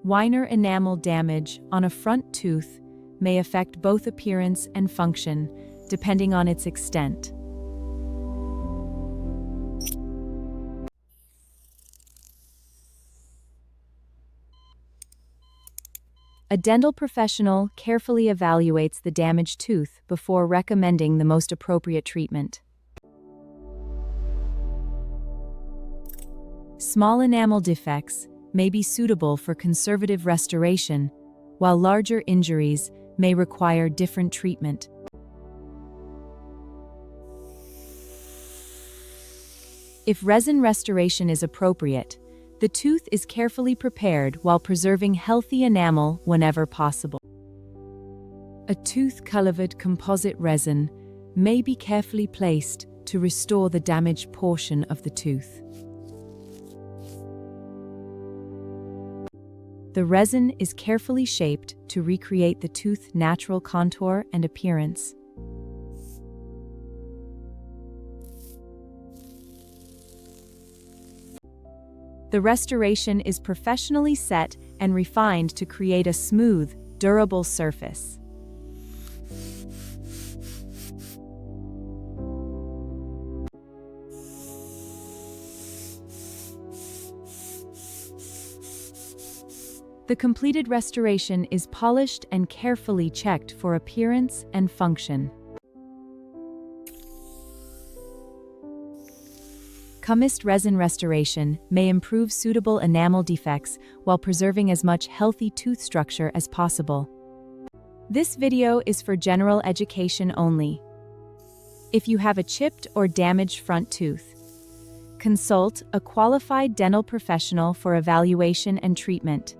Minor enamel damage on a front tooth may affect both appearance and function, depending on its extent. A dental professional carefully evaluates the damaged tooth before recommending the most appropriate treatment. Small enamel defects may be suitable for conservative restoration, while larger injuries may require different treatment. If resin restoration is appropriate, the tooth is carefully prepared while preserving healthy enamel whenever possible. A tooth-colored composite resin may be carefully placed to restore the damaged portion of the tooth. The resin is carefully shaped to recreate the tooth's natural contour and appearance. The restoration is professionally set and refined to create a smooth, durable surface. The completed restoration is polished and carefully checked for appearance and function. Composite resin restoration may improve suitable enamel defects while preserving as much healthy tooth structure as possible. This video is for general education only. If you have a chipped or damaged front tooth, consult a qualified dental professional for evaluation and treatment.